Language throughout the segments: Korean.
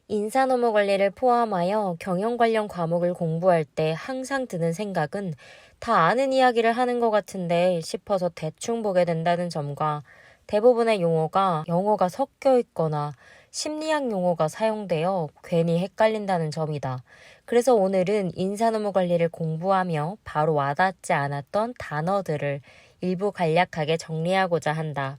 인사노무 관리를 포함하여 경영 관련 과목을 공부할 때 항상 드는 생각은 다 아는 이야기를 하는 것 같은데 싶어서 대충 보게 된다는 점과 대부분의 용어가 영어가 섞여 있거나 심리학 용어가 사용되어 괜히 헷갈린다는 점이다. 그래서 오늘은 인사노무 관리를 공부하며 바로 와닿지 않았던 단어들을 일부 간략하게 정리하고자 한다.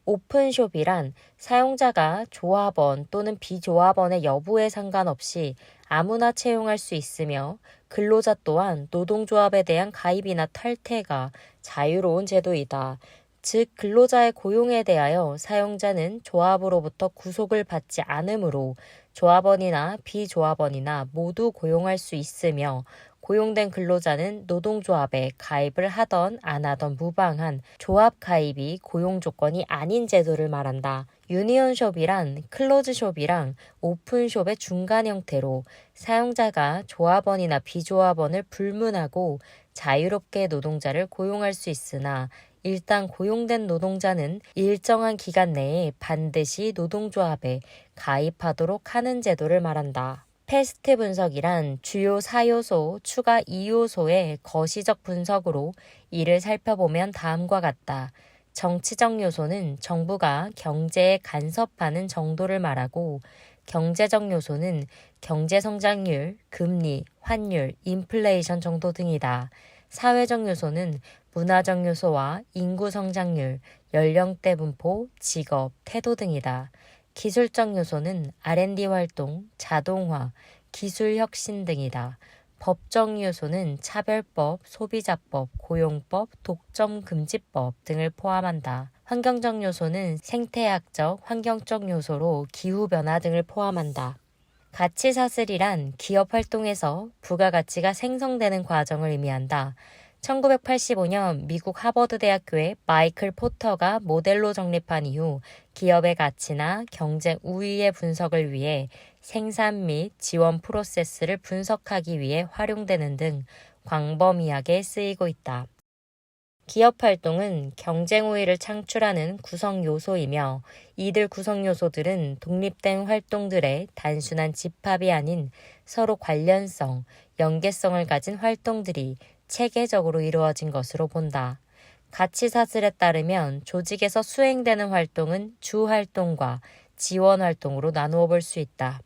오픈숍이란 사용자가 조합원 또는 비조합원의 여부에 상관없이 아무나 채용할 수 있으며 근로자 또한 노동조합에 대한 가입이나 탈퇴가 자유로운 제도이다. 즉, 근로자의 고용에 대하여 사용자는 조합으로부터 구속을 받지 않으므로 조합원이나 비조합원이나 모두 고용할 수 있으며 고용된 근로자는 노동조합에 가입을 하던 안 하던 무방한 조합 가입이 고용 조건이 아닌 제도를 말한다. 유니온숍이란 클로즈숍이랑 오픈숍의 중간 형태로 사용자가 조합원이나 비조합원을 불문하고 자유롭게 노동자를 고용할 수 있으나 일단 고용된 노동자는 일정한 기간 내에 반드시 노동조합에 가입하도록 하는 제도를 말한다. 패스트 분석이란 주요 4요소, 추가 2요소의 거시적 분석으로 이를 살펴보면 다음과 같다. 정치적 요소는 정부가 경제에 간섭하는 정도를 말하고 경제적 요소는 경제 성장률, 금리, 환율, 인플레이션 정도 등이다. 사회적 요소는 문화적 요소와 인구 성장률, 연령대 분포, 직업, 태도 등이다. 기술적 요소는 R&D 활동, 자동화, 기술 혁신 등이다. 법적 요소는 차별법, 소비자법, 고용법, 독점금지법 등을 포함한다. 환경적 요소는 생태학적, 환경적 요소로 기후변화 등을 포함한다. 가치사슬이란 기업 활동에서 부가가치가 생성되는 과정을 의미한다. 1985년 미국 하버드 대학교의 마이클 포터가 모델로 정립한 이후 기업의 가치나 경쟁 우위의 분석을 위해 생산 및 지원 프로세스를 분석하기 위해 활용되는 등 광범위하게 쓰이고 있다. 기업 활동은 경쟁 우위를 창출하는 구성 요소이며 이들 구성 요소들은 독립된 활동들의 단순한 집합이 아닌 서로 관련성, 연계성을 가진 활동들이 체계적으로 이루어진 것으로 본다. 가치사슬에 따르면 조직에서 수행되는 활동은 주활동과 지원활동으로 나누어 볼 수 있다.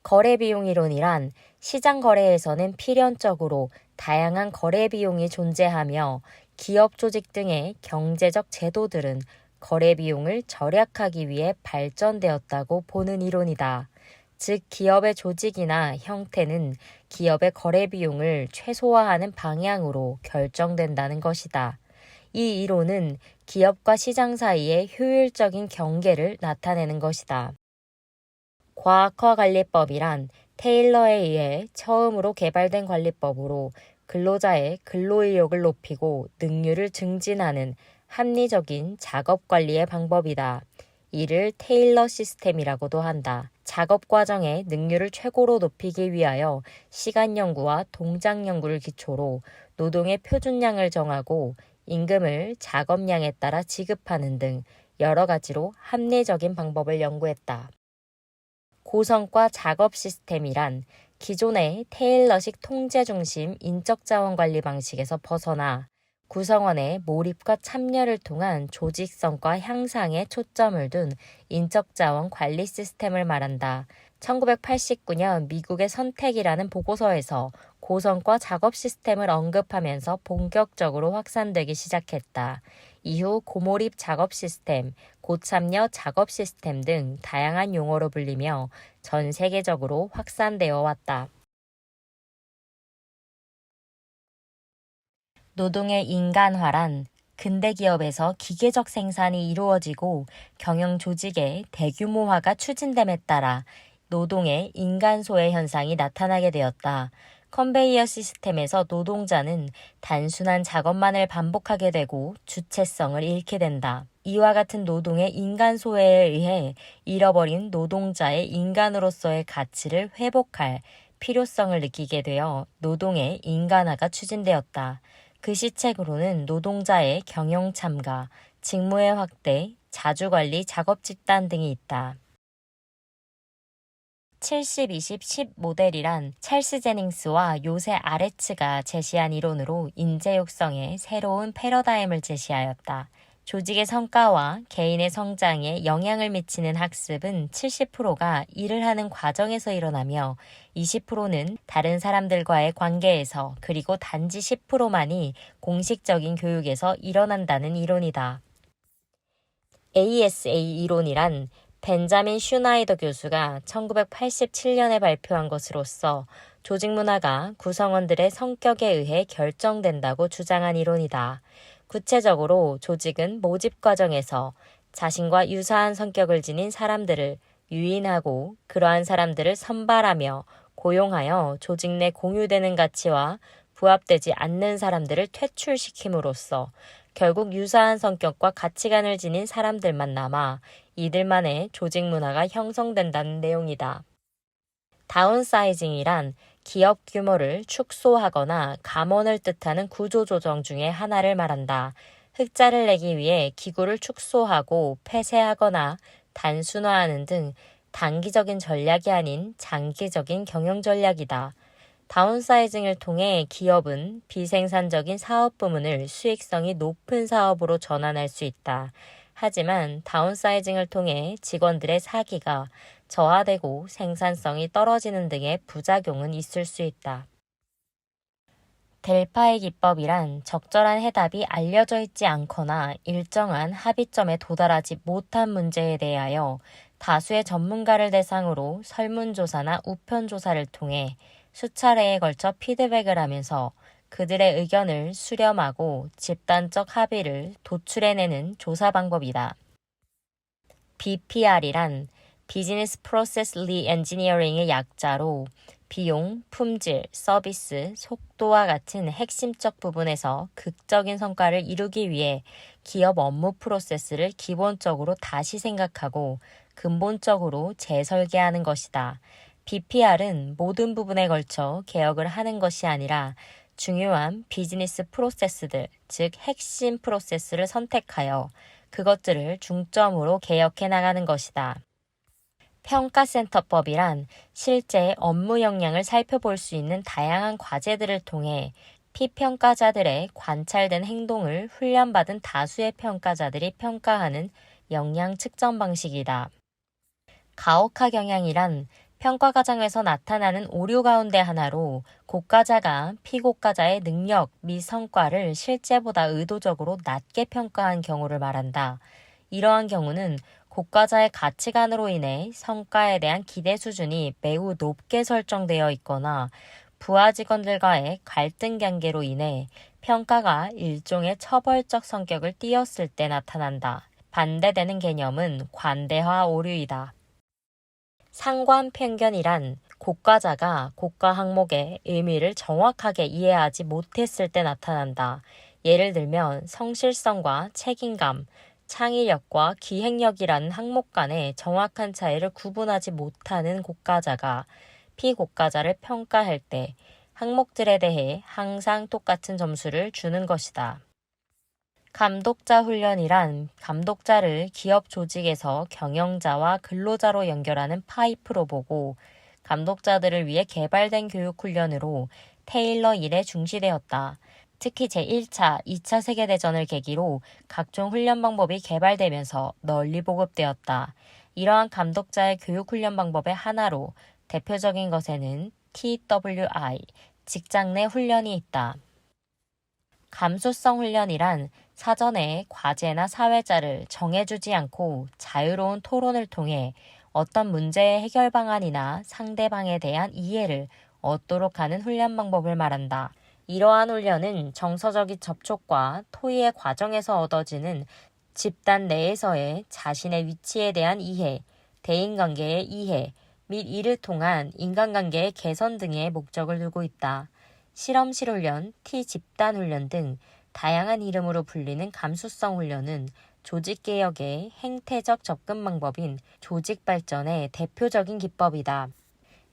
거래비용 이론이란 시장 거래에서는 필연적으로 다양한 거래비용이 존재하며 기업 조직 등의 경제적 제도들은 거래비용을 절약하기 위해 발전되었다고 보는 이론이다. 즉, 기업의 조직이나 형태는 기업의 거래 비용을 최소화하는 방향으로 결정된다는 것이다. 이 이론은 기업과 시장 사이의 효율적인 경계를 나타내는 것이다. 과학화 관리법이란 테일러에 의해 처음으로 개발된 관리법으로 근로자의 근로의욕을 높이고 능률을 증진하는 합리적인 작업 관리의 방법이다. 이를 테일러 시스템이라고도 한다. 작업 과정의 능률을 최고로 높이기 위하여 시간 연구와 동작 연구를 기초로 노동의 표준량을 정하고 임금을 작업량에 따라 지급하는 등 여러 가지로 합리적인 방법을 연구했다. 고성과 작업 시스템이란 기존의 테일러식 통제 중심 인적 자원 관리 방식에서 벗어나 구성원의 몰입과 참여를 통한 조직성과 향상에 초점을 둔 인적 자원 관리 시스템을 말한다. 1989년 미국의 선택이라는 보고서에서 고성과 작업 시스템을 언급하면서 본격적으로 확산되기 시작했다. 이후 고몰입 작업 시스템, 고참여 작업 시스템 등 다양한 용어로 불리며 전 세계적으로 확산되어 왔다. 노동의 인간화란 근대 기업에서 기계적 생산이 이루어지고 경영 조직의 대규모화가 추진됨에 따라 노동의 인간 소외 현상이 나타나게 되었다. 컨베이어 시스템에서 노동자는 단순한 작업만을 반복하게 되고 주체성을 잃게 된다. 이와 같은 노동의 인간 소외에 의해 잃어버린 노동자의 인간으로서의 가치를 회복할 필요성을 느끼게 되어 노동의 인간화가 추진되었다. 그 시책으로는 노동자의 경영 참가, 직무의 확대, 자주관리, 작업 집단 등이 있다. 70-20-10 모델이란 찰스 제닝스와 요새 아레츠가 제시한 이론으로 인재 육성의 새로운 패러다임을 제시하였다. 조직의 성과와 개인의 성장에 영향을 미치는 학습은 70%가 일을 하는 과정에서 일어나며 20%는 다른 사람들과의 관계에서 그리고 단지 10%만이 공식적인 교육에서 일어난다는 이론이다. ASA 이론이란 벤자민 슈나이더 교수가 1987년에 발표한 것으로서 조직 문화가 구성원들의 성격에 의해 결정된다고 주장한 이론이다. 구체적으로 조직은 모집 과정에서 자신과 유사한 성격을 지닌 사람들을 유인하고 그러한 사람들을 선발하며 고용하여 조직 내 공유되는 가치와 부합되지 않는 사람들을 퇴출시킴으로써 결국 유사한 성격과 가치관을 지닌 사람들만 남아 이들만의 조직 문화가 형성된다는 내용이다. 다운사이징이란 기업 규모를 축소하거나 감원을 뜻하는 구조조정 중에 하나를 말한다. 흑자를 내기 위해 기구를 축소하고 폐쇄하거나 단순화하는 등 단기적인 전략이 아닌 장기적인 경영 전략이다. 다운사이징을 통해 기업은 비생산적인 사업 부문을 수익성이 높은 사업으로 전환할 수 있다. 하지만 다운사이징을 통해 직원들의 사기가 저하되고 생산성이 떨어지는 등의 부작용은 있을 수 있다. 델파의 기법이란 적절한 해답이 알려져 있지 않거나 일정한 합의점에 도달하지 못한 문제에 대하여 다수의 전문가를 대상으로 설문조사나 우편조사를 통해 수차례에 걸쳐 피드백을 하면서 그들의 의견을 수렴하고 집단적 합의를 도출해내는 조사 방법이다. BPR이란 비즈니스 프로세스 리엔지니어링의 약자로 비용, 품질, 서비스, 속도와 같은 핵심적 부분에서 극적인 성과를 이루기 위해 기업 업무 프로세스를 기본적으로 다시 생각하고 근본적으로 재설계하는 것이다. BPR은 모든 부분에 걸쳐 개혁을 하는 것이 아니라 중요한 비즈니스 프로세스들, 즉 핵심 프로세스를 선택하여 그것들을 중점으로 개혁해 나가는 것이다. 평가센터법이란 실제 업무 역량을 살펴볼 수 있는 다양한 과제들을 통해 피평가자들의 관찰된 행동을 훈련받은 다수의 평가자들이 평가하는 역량 측정 방식이다. 가혹화 경향이란 평가 과정에서 나타나는 오류 가운데 하나로 고과자가 피고과자의 능력 및 성과를 실제보다 의도적으로 낮게 평가한 경우를 말한다. 이러한 경우는 고과자의 가치관으로 인해 성과에 대한 기대 수준이 매우 높게 설정되어 있거나 부하 직원들과의 갈등 관계로 인해 평가가 일종의 처벌적 성격을 띠었을 때 나타난다. 반대되는 개념은 관대화 오류이다. 상관 편견이란 고과자가 고과 항목의 의미를 정확하게 이해하지 못했을 때 나타난다. 예를 들면 성실성과 책임감, 창의력과 기획력이라는 항목 간의 정확한 차이를 구분하지 못하는 고과자가 피고과자를 평가할 때 항목들에 대해 항상 똑같은 점수를 주는 것이다. 감독자 훈련이란 감독자를 기업 조직에서 경영자와 근로자로 연결하는 파이프로 보고 감독자들을 위해 개발된 교육 훈련으로 테일러 일에 중시되었다. 특히 제1차, 2차 세계대전을 계기로 각종 훈련 방법이 개발되면서 널리 보급되었다. 이러한 감독자의 교육 훈련 방법의 하나로 대표적인 것에는 TWI, 직장 내 훈련이 있다. 감수성 훈련이란 사전에 과제나 사회자를 정해주지 않고 자유로운 토론을 통해 어떤 문제의 해결 방안이나 상대방에 대한 이해를 얻도록 하는 훈련 방법을 말한다. 이러한 훈련은 정서적인 접촉과 토의의 과정에서 얻어지는 집단 내에서의 자신의 위치에 대한 이해, 대인관계의 이해 및 이를 통한 인간관계의 개선 등의 목적을 두고 있다. 실험실 훈련, T집단 훈련 등 다양한 이름으로 불리는 감수성 훈련은 조직개혁의 행태적 접근 방법인 조직 발전의 대표적인 기법이다.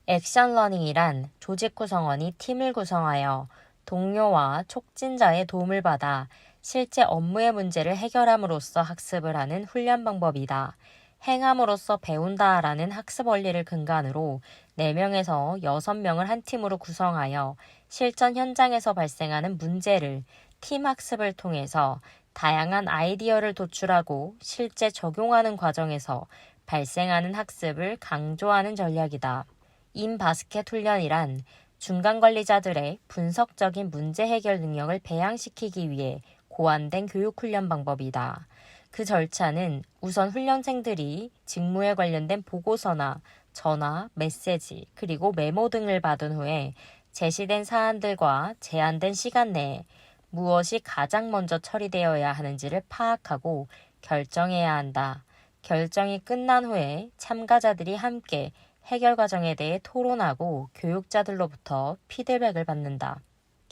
액션 러닝이란 조직 구성원이 팀을 구성하여 동료와 촉진자의 도움을 받아 실제 업무의 문제를 해결함으로써 학습을 하는 훈련 방법이다. 행함으로써 배운다라는 학습 원리를 근간으로 4명에서 6명을 한 팀으로 구성하여 실전 현장에서 발생하는 문제를 팀 학습을 통해서 다양한 아이디어를 도출하고 실제 적용하는 과정에서 발생하는 학습을 강조하는 전략이다. 인바스켓 훈련이란 중간 관리자들의 분석적인 문제 해결 능력을 배양시키기 위해 고안된 교육 훈련 방법이다. 그 절차는 우선 훈련생들이 직무에 관련된 보고서나 전화, 메시지, 그리고 메모 등을 받은 후에 제시된 사안들과 제한된 시간 내에 무엇이 가장 먼저 처리되어야 하는지를 파악하고 결정해야 한다. 결정이 끝난 후에 참가자들이 함께 해결 과정에 대해 토론하고 교육자들로부터 피드백을 받는다.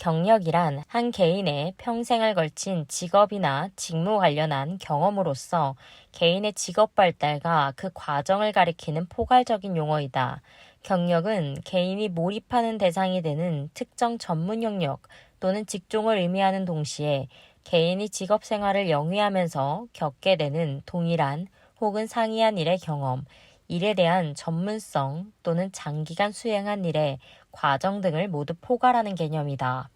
경력이란 한 개인의 평생을 걸친 직업이나 직무 관련한 경험으로서 개인의 직업 발달과 그 과정을 가리키는 포괄적인 용어이다. 경력은 개인이 몰입하는 대상이 되는 특정 전문 영역 또는 직종을 의미하는 동시에 개인이 직업 생활을 영위하면서 겪게 되는 동일한 혹은 상이한 일의 경험, 일에 대한 전문성 또는 장기간 수행한 일의 과정 등을 모두 포괄하는 개념이다.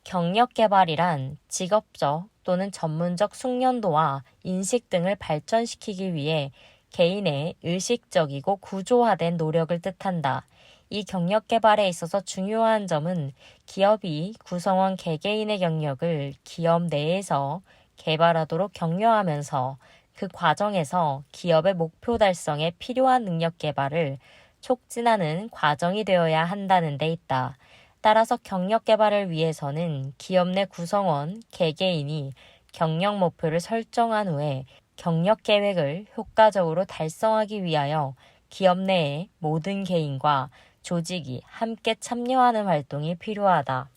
경력 개발이란 직업적 또는 전문적 숙련도와 인식 등을 발전시키기 위해 개인의 의식적이고 구조화된 노력을 뜻한다. 이 경력 개발에 있어서 중요한 점은 기업이 구성원 개개인의 경력을 기업 내에서 개발하도록 격려하면서 그 과정에서 기업의 목표 달성에 필요한 능력 개발을 촉진하는 과정이 되어야 한다는 데 있다. 따라서 경력 개발을 위해서는 기업 내 구성원 개개인이 경력 목표를 설정한 후에 경력 계획을 효과적으로 달성하기 위하여 기업 내의 모든 개인과 조직이 함께 참여하는 활동이 필요하다.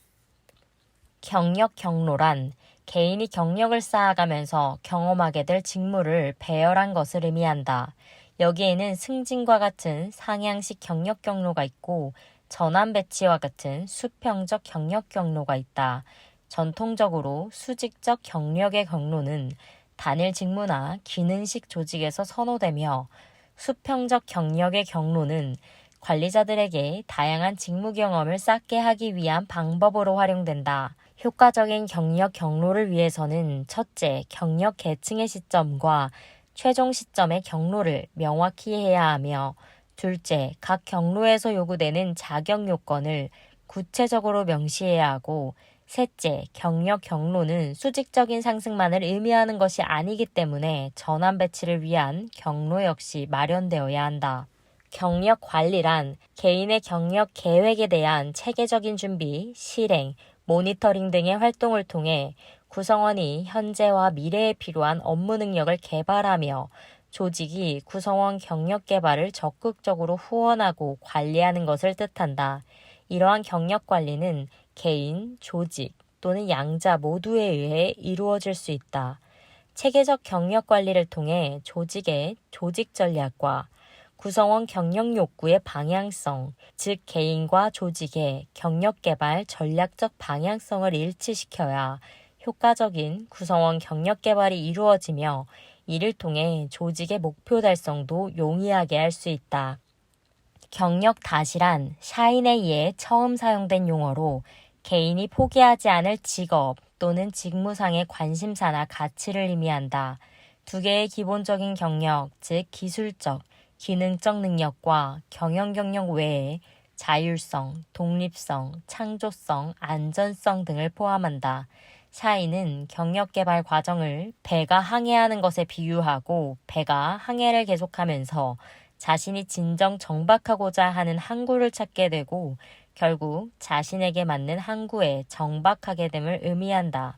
경력 경로란 개인이 경력을 쌓아가면서 경험하게 될 직무를 배열한 것을 의미한다. 여기에는 승진과 같은 상향식 경력 경로가 있고 전환 배치와 같은 수평적 경력 경로가 있다. 전통적으로 수직적 경력의 경로는 단일 직무나 기능식 조직에서 선호되며 수평적 경력의 경로는 관리자들에게 다양한 직무 경험을 쌓게 하기 위한 방법으로 활용된다. 효과적인 경력 경로를 위해서는 첫째, 경력 계층의 시점과 최종 시점의 경로를 명확히 해야 하며 둘째, 각 경로에서 요구되는 자격 요건을 구체적으로 명시해야 하고 셋째, 경력 경로는 수직적인 상승만을 의미하는 것이 아니기 때문에 전환 배치를 위한 경로 역시 마련되어야 한다. 경력 관리란 개인의 경력 계획에 대한 체계적인 준비, 실행, 모니터링 등의 활동을 통해 구성원이 현재와 미래에 필요한 업무 능력을 개발하며 조직이 구성원 경력 개발을 적극적으로 후원하고 관리하는 것을 뜻한다. 이러한 경력 관리는 개인, 조직 또는 양자 모두에 의해 이루어질 수 있다. 체계적 경력 관리를 통해 조직의 조직 전략과 구성원 경력 욕구의 방향성, 즉 개인과 조직의 경력 개발 전략적 방향성을 일치시켜야 효과적인 구성원 경력 개발이 이루어지며 이를 통해 조직의 목표 달성도 용이하게 할 수 있다. 경력 닷이란 샤이네이에 처음 사용된 용어로 개인이 포기하지 않을 직업 또는 직무상의 관심사나 가치를 의미한다. 두 개의 기본적인 경력, 즉 기술적, 기능적 능력과 경영 경력 외에 자율성, 독립성, 창조성, 안전성 등을 포함한다. 샤이는 경력 개발 과정을 배가 항해하는 것에 비유하고 배가 항해를 계속하면서 자신이 진정 정박하고자 하는 항구를 찾게 되고 결국 자신에게 맞는 항구에 정박하게 됨을 의미한다.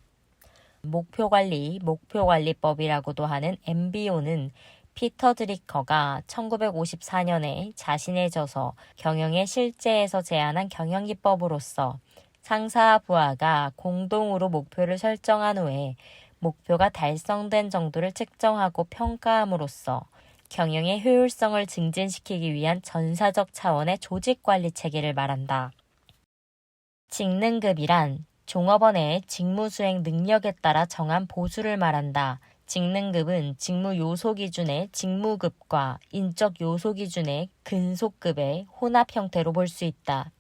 목표관리, 목표관리법이라고도 하는 MBO는 피터 드리커가 1954년에 자신의 저서 경영의 실제에서 제안한 경영기법으로서 상사와 부하가 공동으로 목표를 설정한 후에 목표가 달성된 정도를 측정하고 평가함으로써 경영의 효율성을 증진시키기 위한 전사적 차원의 조직관리 체계를 말한다. 직능급이란 종업원의 직무수행 능력에 따라 정한 보수를 말한다. 직능급은 직무 요소 기준의 직무급과 인적 요소 기준의 근속급의 혼합 형태로 볼 수 있다.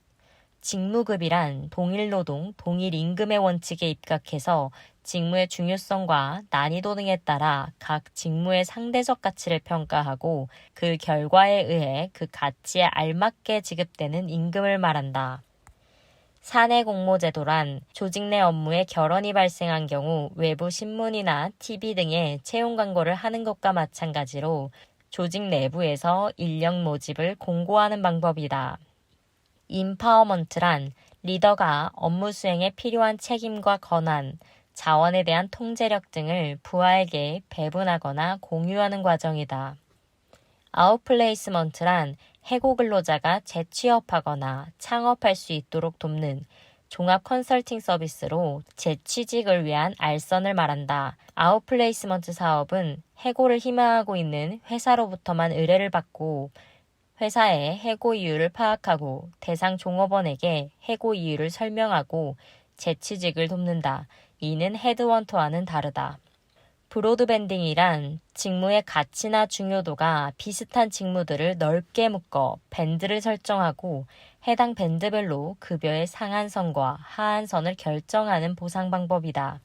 직무급이란 동일 노동, 동일 임금의 원칙에 입각해서 직무의 중요성과 난이도 등에 따라 각 직무의 상대적 가치를 평가하고 그 결과에 의해 그 가치에 알맞게 지급되는 임금을 말한다. 사내 공모제도란 조직 내 업무에 결원이 발생한 경우 외부 신문이나 TV 등의 채용 광고를 하는 것과 마찬가지로 조직 내부에서 인력 모집을 공고하는 방법이다. 임파워먼트란 리더가 업무 수행에 필요한 책임과 권한, 자원에 대한 통제력 등을 부하에게 배분하거나 공유하는 과정이다. 아웃플레이스먼트란 해고 근로자가 재취업하거나 창업할 수 있도록 돕는 종합 컨설팅 서비스로 재취직을 위한 알선을 말한다. 아웃플레이스먼트 사업은 해고를 희망하고 있는 회사로부터만 의뢰를 받고 회사의 해고 이유를 파악하고 대상 종업원에게 해고 이유를 설명하고 재취직을 돕는다. 이는 헤드헌터와는 다르다. 브로드밴딩이란 직무의 가치나 중요도가 비슷한 직무들을 넓게 묶어 밴드를 설정하고 해당 밴드별로 급여의 상한선과 하한선을 결정하는 보상 방법이다.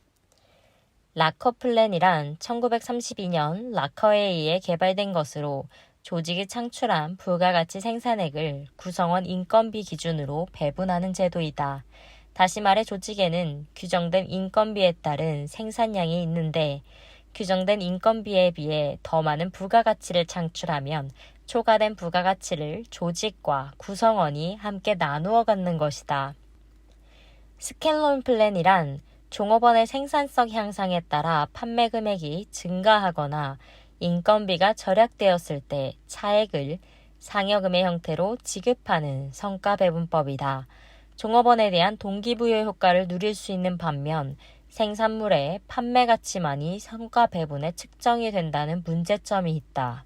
락커 플랜이란 1932년 락커에 의해 개발된 것으로 조직이 창출한 부가가치 생산액을 구성원 인건비 기준으로 배분하는 제도이다. 다시 말해 조직에는 규정된 인건비에 따른 생산량이 있는데 규정된 인건비에 비해 더 많은 부가가치를 창출하면 초과된 부가가치를 조직과 구성원이 함께 나누어 갖는 것이다. 스캔론 플랜이란 종업원의 생산성 향상에 따라 판매 금액이 증가하거나 인건비가 절약되었을 때 차액을 상여금의 형태로 지급하는 성과 배분법이다. 종업원에 대한 동기부여 효과를 누릴 수 있는 반면 생산물의 판매 가치만이 성과 배분에 측정이 된다는 문제점이 있다.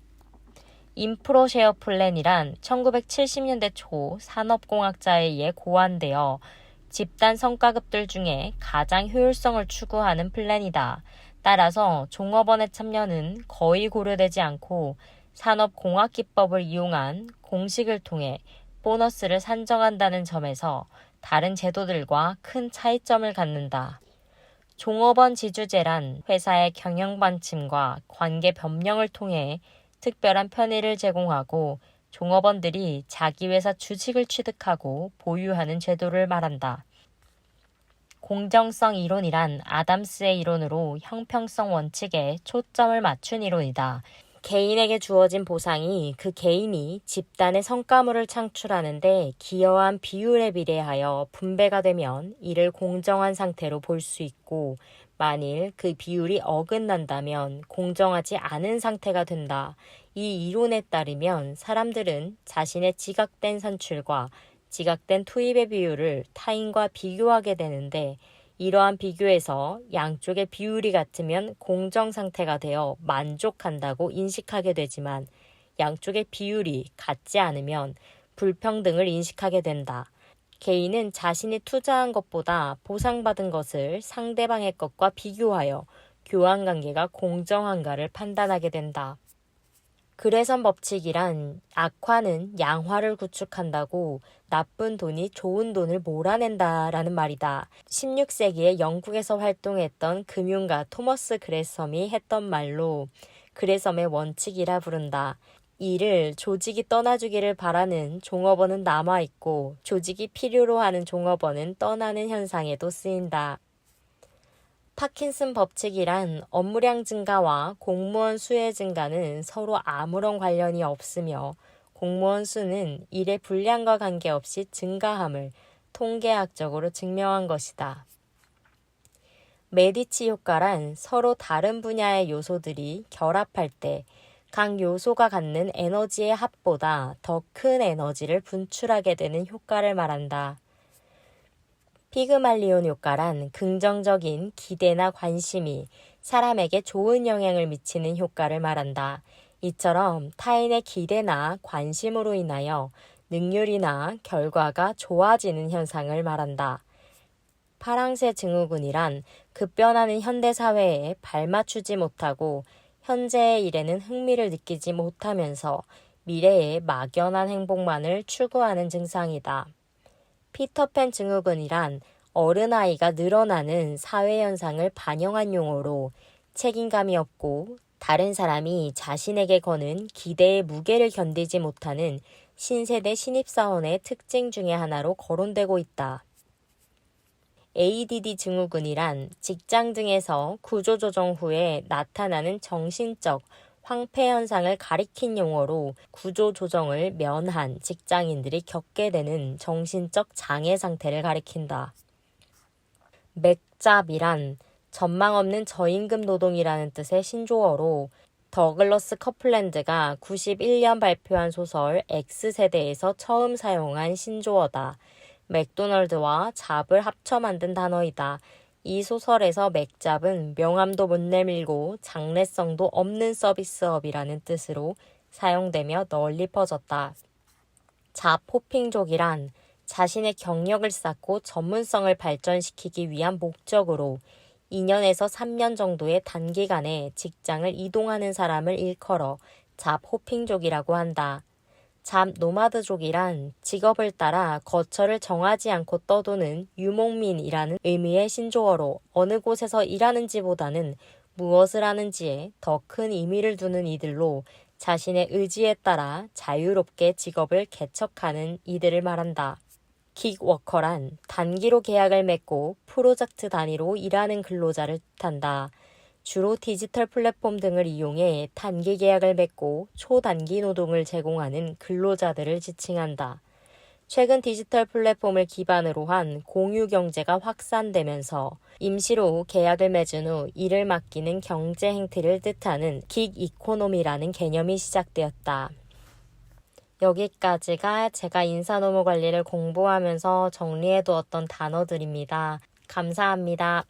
인프로 쉐어 플랜이란 1970년대 초 산업공학자에 의해 고안되어 집단 성과급들 중에 가장 효율성을 추구하는 플랜이다. 따라서 종업원의 참여는 거의 고려되지 않고 산업공학기법을 이용한 공식을 통해 보너스를 산정한다는 점에서 다른 제도들과 큰 차이점을 갖는다. 종업원 지주제란 회사의 경영 방침과 관계 변명을 통해 특별한 편의를 제공하고 종업원들이 자기 회사 주식을 취득하고 보유하는 제도를 말한다. 공정성 이론이란 아담스의 이론으로 형평성 원칙에 초점을 맞춘 이론이다. 개인에게 주어진 보상이 그 개인이 집단의 성과물을 창출하는데 기여한 비율에 비례하여 분배가 되면 이를 공정한 상태로 볼 수 있고 만일 그 비율이 어긋난다면 공정하지 않은 상태가 된다. 이 이론에 따르면 사람들은 자신의 지각된 산출과 지각된 투입의 비율을 타인과 비교하게 되는데 이러한 비교에서 양쪽의 비율이 같으면 공정 상태가 되어 만족한다고 인식하게 되지만 양쪽의 비율이 같지 않으면 불평등을 인식하게 된다. 개인은 자신이 투자한 것보다 보상받은 것을 상대방의 것과 비교하여 교환관계가 공정한가를 판단하게 된다. 그래선 법칙이란 악화는 양화를 구축한다고 나쁜 돈이 좋은 돈을 몰아낸다라는 말이다. 16세기에 영국에서 활동했던 금융가 토머스 그레섬이 했던 말로 그레섬의 원칙이라 부른다. 이를 조직이 떠나주기를 바라는 종업원은 남아있고 조직이 필요로 하는 종업원은 떠나는 현상에도 쓰인다. 파킨슨 법칙이란 업무량 증가와 공무원 수의 증가는 서로 아무런 관련이 없으며 공무원 수는 일의 분량과 관계없이 증가함을 통계학적으로 증명한 것이다. 메디치 효과란 서로 다른 분야의 요소들이 결합할 때 각 요소가 갖는 에너지의 합보다 더 큰 에너지를 분출하게 되는 효과를 말한다. 피그말리온 효과란 긍정적인 기대나 관심이 사람에게 좋은 영향을 미치는 효과를 말한다. 이처럼 타인의 기대나 관심으로 인하여 능률이나 결과가 좋아지는 현상을 말한다. 파랑새 증후군이란 급변하는 현대사회에 발맞추지 못하고 현재의 일에는 흥미를 느끼지 못하면서 미래의 막연한 행복만을 추구하는 증상이다. 피터팬 증후군이란 어른아이가 늘어나는 사회현상을 반영한 용어로 책임감이 없고 다른 사람이 자신에게 거는 기대의 무게를 견디지 못하는 신세대 신입사원의 특징 중의 하나로 거론되고 있다. ADD 증후군이란 직장 등에서 구조조정 후에 나타나는 정신적 황폐 현상을 가리킨 용어로 구조조정을 면한 직장인들이 겪게 되는 정신적 장애 상태를 가리킨다. 맥잡이란 전망 없는 저임금 노동이라는 뜻의 신조어로 더글러스 커플랜드가 91년 발표한 소설 X세대에서 처음 사용한 신조어다. 맥도널드와 잡을 합쳐 만든 단어이다. 이 소설에서 맥잡은 명함도 못 내밀고 장래성도 없는 서비스업이라는 뜻으로 사용되며 널리 퍼졌다. 잡 호핑족이란 자신의 경력을 쌓고 전문성을 발전시키기 위한 목적으로 2년에서 3년 정도의 단기간에 직장을 이동하는 사람을 일컬어 잡 호핑족이라고 한다. 잡 노마드족이란 직업을 따라 거처를 정하지 않고 떠도는 유목민이라는 의미의 신조어로 어느 곳에서 일하는지보다는 무엇을 하는지에 더 큰 의미를 두는 이들로 자신의 의지에 따라 자유롭게 직업을 개척하는 이들을 말한다. 긱워커란 단기로 계약을 맺고 프로젝트 단위로 일하는 근로자를 뜻한다. 주로 디지털 플랫폼 등을 이용해 단기 계약을 맺고 초단기 노동을 제공하는 근로자들을 지칭한다. 최근 디지털 플랫폼을 기반으로 한 공유 경제가 확산되면서 임시로 계약을 맺은 후 일을 맡기는 경제 행태를 뜻하는 긱 이코노미라는 개념이 시작되었다. 여기까지가 제가 인사노무 관리를 공부하면서 정리해두었던 단어들입니다. 감사합니다.